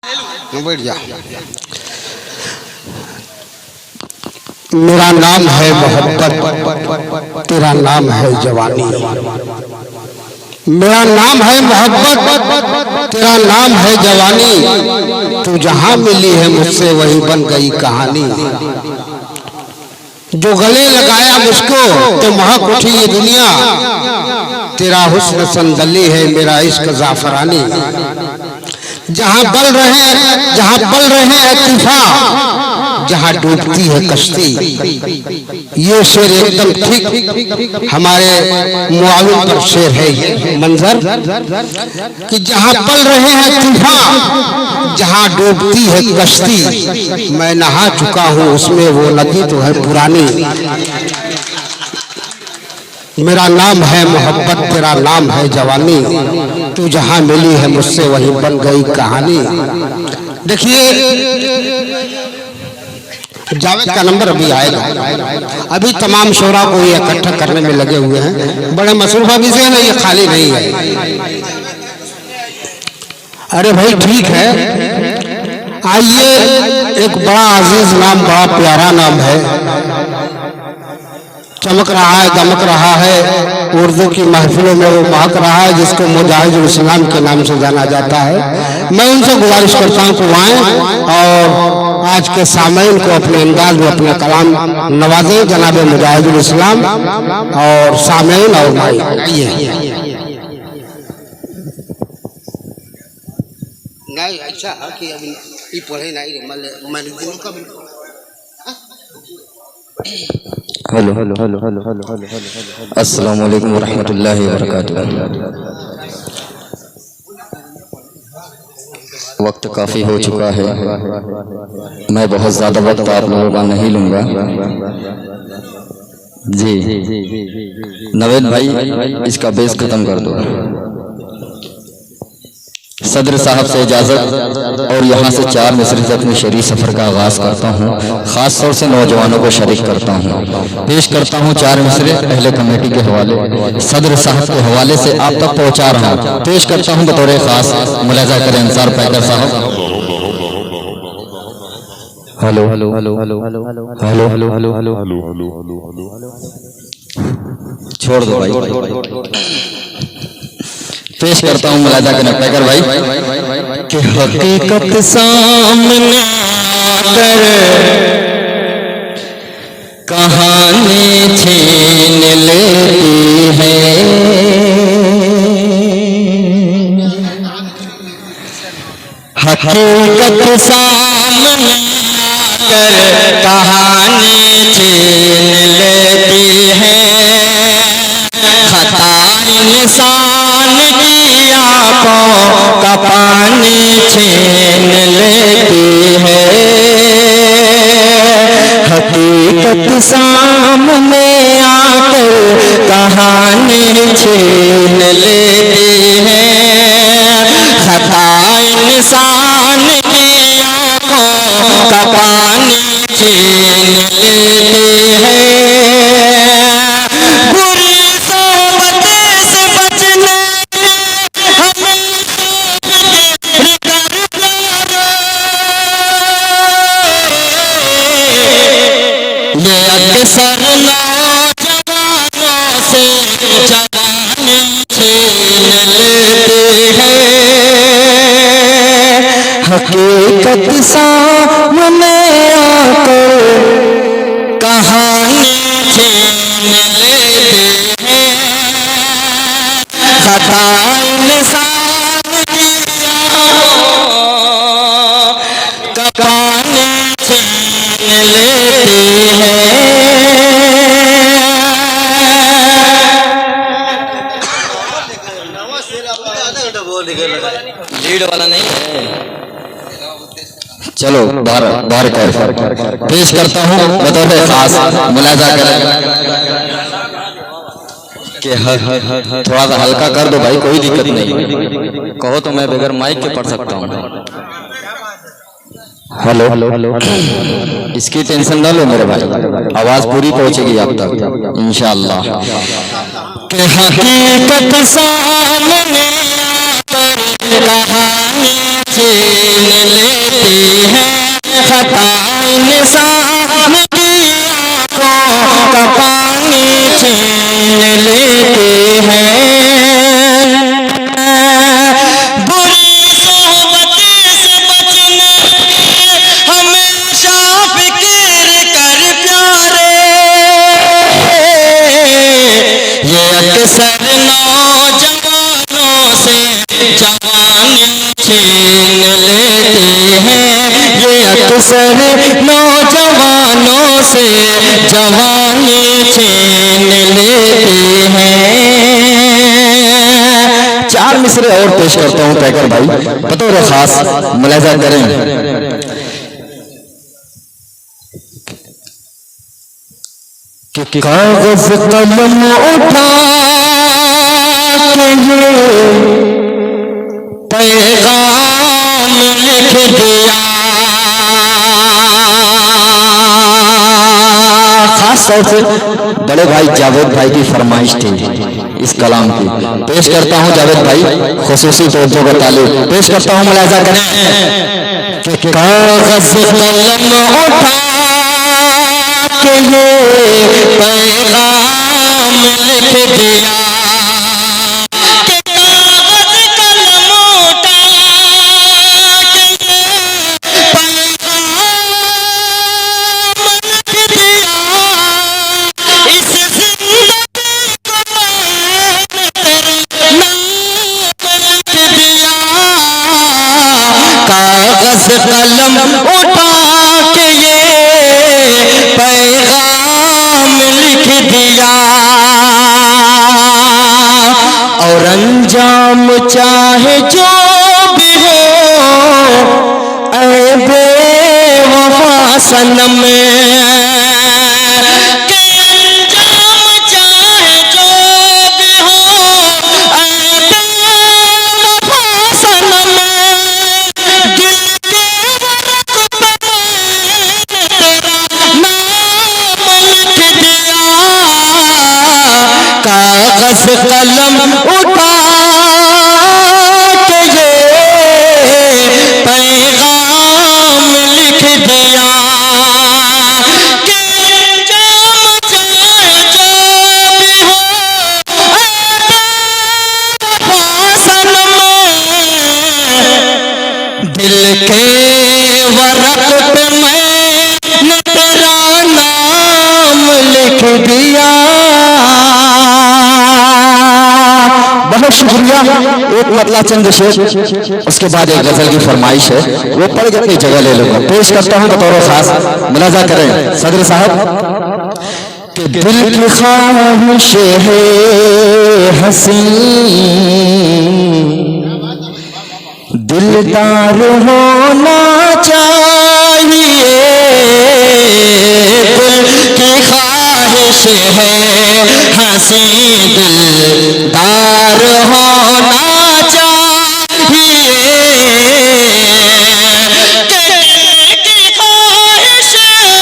बैठ जा। मेरा नाम है मोहब्बत, तेरा नाम है जवानी। मेरा नाम है मोहब्बत, तेरा नाम है जवानी। तू जहां मिली है मुझसे वही बन गई कहानी। जो गले लगाया मुझको तो महक उठी ये दुनिया। तेरा हुस्न संदली है मेरा इश्क जाफरानी। जहां पल रहे हैं तूफान, जहां डूबती है कश्ती। ये शेर एकदम ठीक हमारे मुआविन पर शेर है। ये मंजर कि जहां पल रहे हैं तूफान, जहां डूबती है कश्ती। मैं नहा चुका हूं उसमें, वो नदी तो है पुरानी। मेरा नाम है मोहब्बत, तेरा नाम है जवानी। तू जहां मिली है मुझसे वही बन गई कहानी। देखिए जावेद का नंबर अभी आएगा। अभी तमाम शोरा को ये इकट्ठा करने में लगे हुए हैं। बड़े मसरूफा भी से ना, ये खाली नहीं है। अरे भाई ठीक है, आइए। एक बड़ा अजीज नाम, बड़ा प्यारा नाम है, चमक रहा है, दमक रहा है। उर्दू की महफिलों में वो महक रहा है, जिसको मुजाहिदुल इस्लाम के नाम से जाना जाता है। मैं उनसे गुजारिश करता हूँ कि आएं और आज के सामईन को अपने अंदाज में अपने कलाम नवाजें। जनाब मुजाहिदुल इस्लाम और सामईन और भाई नहीं अच्छा कि अभी पढ़े नहीं। Hello hello hello hello hello hello hello अस्सलाम वालेकुम रहमतुल्लाहि व बरकातुहू। वक्त काफ़ी हो चुका है, मैं बहुत ज़्यादा वक्त आप लोगों का नहीं लूँगा। जी नवेद भाई, इसका बेस ख़त्म कर दो। सदर साहब से इजाज़त और यहाँ से 4 मिसरे से अपने शरीफ सफ़र का आगाज़ करता हूँ। ख़ास तौर से नौजवानों को शरीक करता हूँ। पेश करता हूँ 4 मिसरे अहले कमेटी के हवाले, सदर साहब के हवाले से आप तक पहुँचा रहा हूँ। पेश करता हूँ बतौर ख़ास, मुलाज़ा करें अंसार पैकर साहब। Hello hello hello hello hello hello hello hello hello hello छोड़ दो भाई। पेश करता हूँ मुलाज़ा करना पैकर भाई कि हकीकत सामने आकर कहानी छीन लेती है। हकीकत सामने आकर कहानी छीन लेती है। खता इंसान की आंखों का पानी छीन लेती है। हकीकत सामने आकर कहानी छीन लेती है। खता इंसान की आंखों का पानी छीन लेती है। अक्सर नौजवानों से जवानी छीन लेती है। हकीकत सामने आकर कहानी छीन लेती है। खता इंसान की आंखों का पानी छीन लेती है। लीड वाला नहीं है, चलो बाहर कर पेश करता हूँ बतौर खास, मुलाज़ा करें कि थोड़ा सा हल्का कर दो भाई, कोई दिक्कत नहीं। कहो तो मैं बगैर माइक के पढ़ सकता हूँ। हेलो हेलो इसकी टेंशन ना लो मेरे भाई, आवाज़ पूरी पहुँचेगी आप तक इंशाअल्लाह। हकीकत सामने आकर कहानी छीन अक्सर नौजवानों से जवानी छीन लेते हैं। चार मिसरे और पेश करता हूँ पैकर भाई, बतौर खास मुलाजा करें। कि कागज कलम उठा के ये पैगाम लिख दिया। खास तौर से बड़े भाई जावेद भाई की फरमाइश थी इस कलाम की। पेश करता हूं जावेद भाई, खुसूसी तवज्जो का तालिब पेश करता हूं, मुलाजा करें। कागज कलम उठा के ये पैगाम लिख दिया। कागज कलम उठा के ये पैगाम लिख दिया। और अंजाम चाहे जो भी हो ऐ बेवफा सनम, कागज कलम उठा के ये पैगाम लिख दिया। कि अंजाम चाहे जो भी हो सनम, दिल के वरक पे मैंने तेरा नाम लिख दिया। बहुत शुक्रिया। एक मतला चंद शेर, उसके बाद एक गजल की फरमाइश है, वो पढ़ के अपनी जगह ले लूंगा। पेश करता हूं बतौर खास, मुलाजा करें सदर साहब। कि दिल की ख्वाहिश है हसी दिलदार होना चाहिए। दिल की ख्वाहिश है हसी दिलदार होना चाहिए। दिल की ख्वाहिश है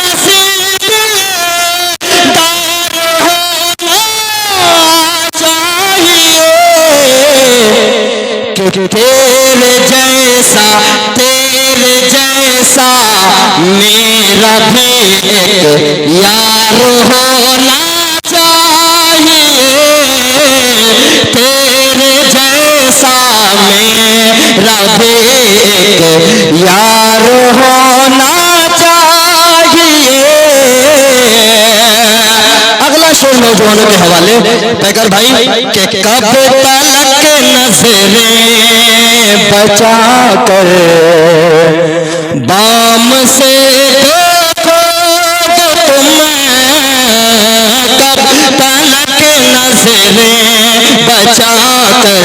हसी दिलदार होना चाहिए। कि तेरे जैसा मेरा भी एक यार होना चाहिए। तेरे जैसा मेरा भी एक यार होना चाहिए। अगला शेर नौजवानों के हवाले पैकर भाई के कब तलक नजरें बचा कर बाम से देखोगे तुम, कब तलक नजरें बचा कर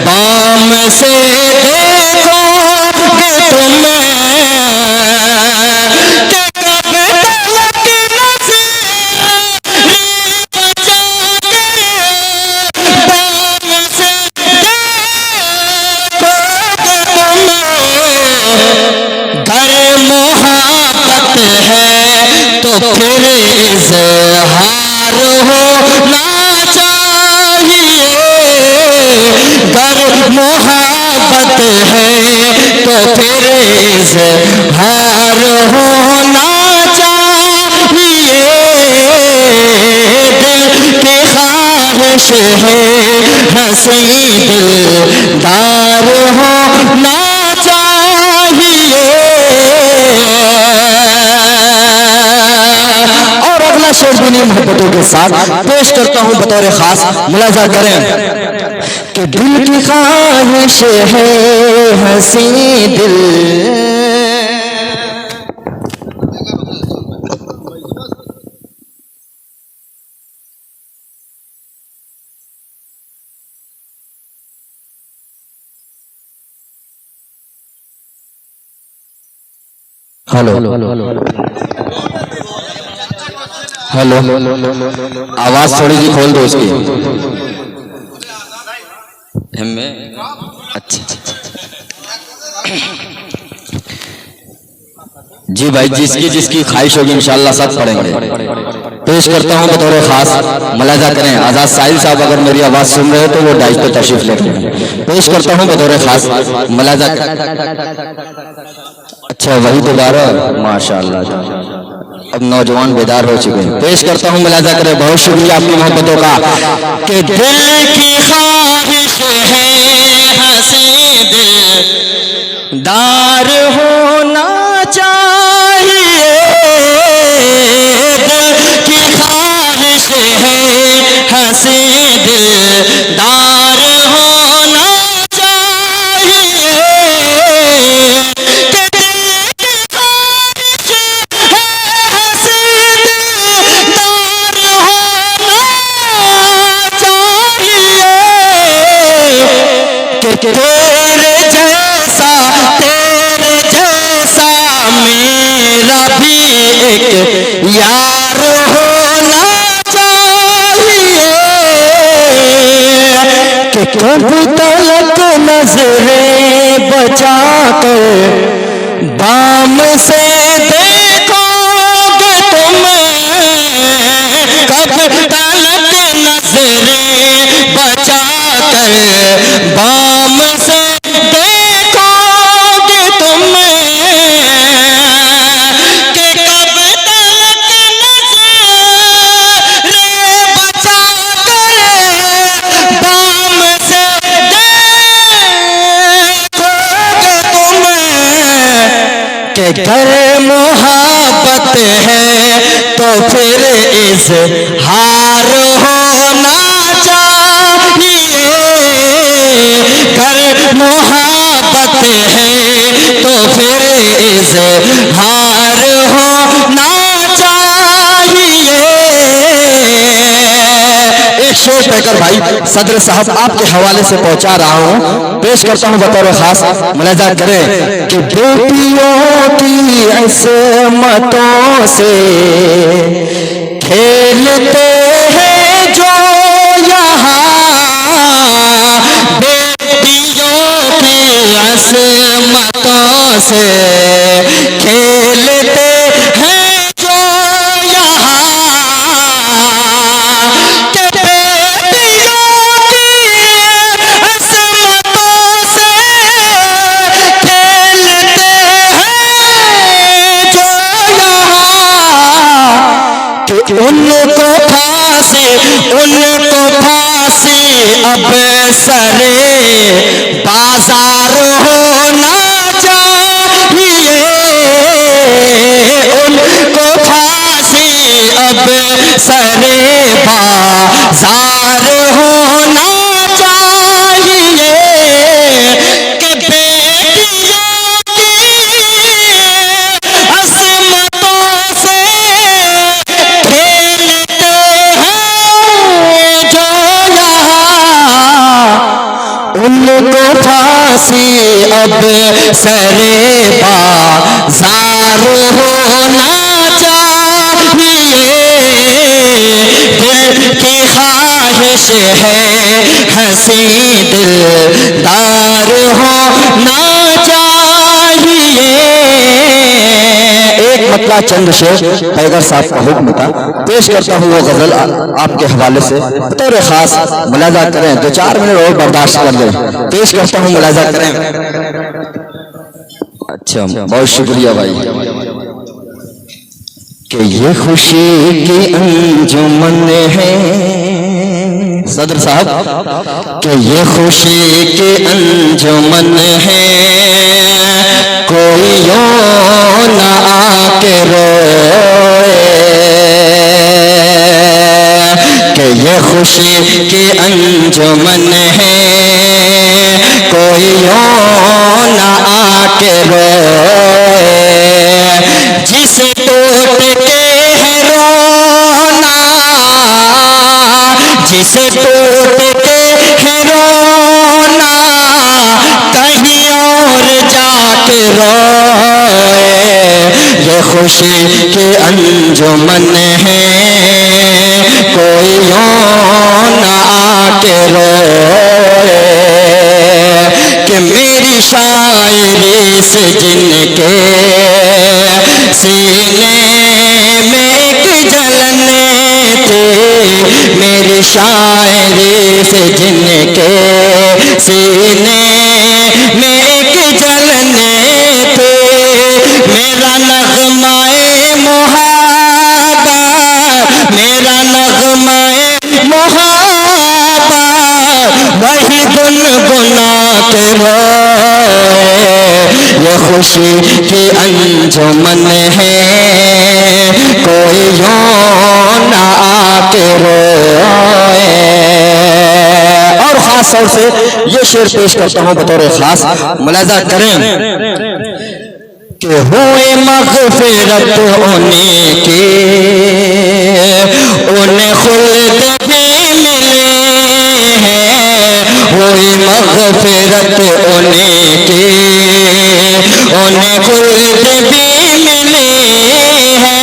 बाम से देखोगे तुम। तो फिर इज़हार होना चाहिए। गर मोहब्बत है तो फिर इज़हार होना चाहिए। दिल की ख्वाहिश है हसी दिलदार होना चाहिए। शेरबनी मोहब्बतों के साथ पेश करता हूं बतौर खास, मुलाजा करें। कि दिल की ख्वाहिश है हंसी दिल। हेलो हेलो, आवाज थोड़ी सी खोल दो इसकी। अच्छा जी भाई, जिसकी जिसकी ख्वाहिश होगी इंशाल्लाह सब पढ़ेंगे। पेश करता हूँ बतौर खास, मुलाजा करें आजाद साहिल साहब, अगर मेरी आवाज सुन रहे हो तो वो डाइस पे तशरीफ लेते हैं। पेश करता हूँ बतौर खास, मुलाजा अच्छा वही दोबारा, माशाल्लाह अब नौजवान बेदार हो चुके हैं। पेश करता हूँ, मुलाजा करें। बहुत शुक्रिया आपकी मोहब्बतों का। कि दिल की ख्वाहिश है हंसी दिलदार होना चाहिए, दिल की ख्वाहिश है हंसी दिलदार होना चाहिए, कि दिल की ख्वाहिश है हंसी दिलदार होना चाहिए, कि तेरे जैसा मेरा भी एक यार होना चाहिए, कि कब तक नजरें बचा कर बाम से देखोगे तुम, कब तक नजरें बचा कर बाम से देखोगे तुम, कि कब तक नजरें बचा कर बाम से देखोगे तुम, कि घर मोहब्बत है तो फिर इज़हार होना चाहिए, घर मोहब्बत है तो फिर इज़हार होना चाहिए। एक शेर कहकर भाई सदर साहब आपके हवाले से पहुंचा रहा हूं, पेश करता हूं बतौर खास, मुलाजा करें कि बेटियों की इस्मतों से खेलते हैं जो यहाँ, बेटियों की इस्मतों से खेलते हैं जो यहाँ, कि बेटियों की इस्मतों से खेलते हैं जो यहाँ, कि उनको फांसी अब सरे बाजार होना चाहिए, उनको फांसी अब सरे बाजार होना चाहिए, कि बेटियों की इस्मतों से खेलते हैं जो यहाँ, उनको फांसी अब सरे बाजार होना चाहिए, दिल की ख्वाहिश है हंसी दिलदार होना चाहिए। एक मतलब चंद शेर पैगर साहब का हुक्म था, पेश करता हूँ वो गजल आपके हवाले से बतौर खास, मुलाजा करें। 2-4 मिनट और बर्दाश्त कर लें, पेश करता हूँ, मुलाजा करें। अच्छा बहुत शुक्रिया भाई। कि ये खुशी की अंजुमन है सदर साहब, कि ये खुशी की अंजुमन है, कोई यूं ना आके रोए, कि ये खुशी की अंजुमन है, कोई यूं के रोए, ये खुशी के अंजुमन है, कोई यूं ना आके रोए कि मेरी शायरी से जिनके सीने में एक जलन थी, मेरी शायरी से जिनके सीने में एक जलन थी, मेरा नगमाए मोहब्बत, मेरा नगमाए मोहब्बत वही गुनगुना के रोए, ये खुशी की अंजुमन है, कोई यूं ना आके रोए। और खास तौर से ये शेर पेश करता हूं बतौर खास, मुलाजा करें कि हुए मग़फ़िरत उन्हीं की, उन्हें खुल्द भी मिली है, हुई मग़फ़िरत उन्हीं की, उन्हें खुल्द भी मिली है,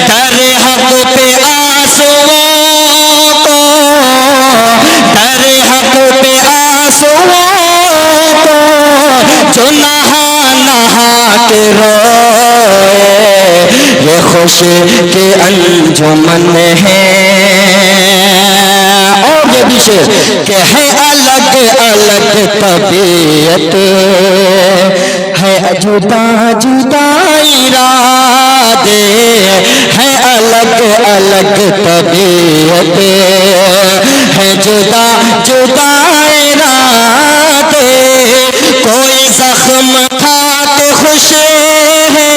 दर हक़ पे आंसुओं को, दर हक़ पे आंसुओं को जो नहा नहा के रोए, ये खुशी के अंजुमन है। और ये भी शेर कि है अलग अलग तबीयत, है जुदा जुदा इरादे, है अलग अलग तबीयत, है जुदा जुदा इरादे, कोई जख्म खा के खुश है,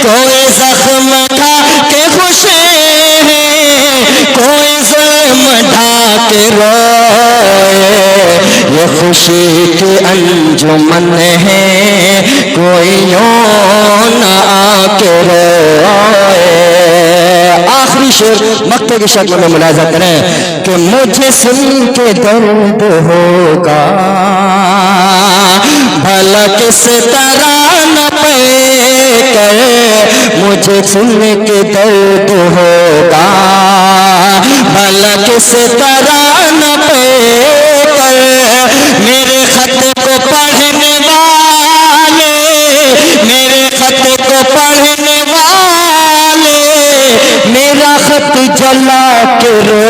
कोई जख्म खा के खुश है, कोई ज़ुल्म ढा के रोए, ये खुशी की अंजुमन है, कोई यूं ना आके रोए। आखिरी शेर मक्ते की शक्ल में मुलाजा करें कि मुझे सुन के दर्द होगा, भला किस तरह न कर, मुझे सुन के दर्द होगा, भला किस तरह न कर, मेरे खत को पढ़ने वाले, मेरे खत को पढ़ने वाले, मेरा खत जला के रो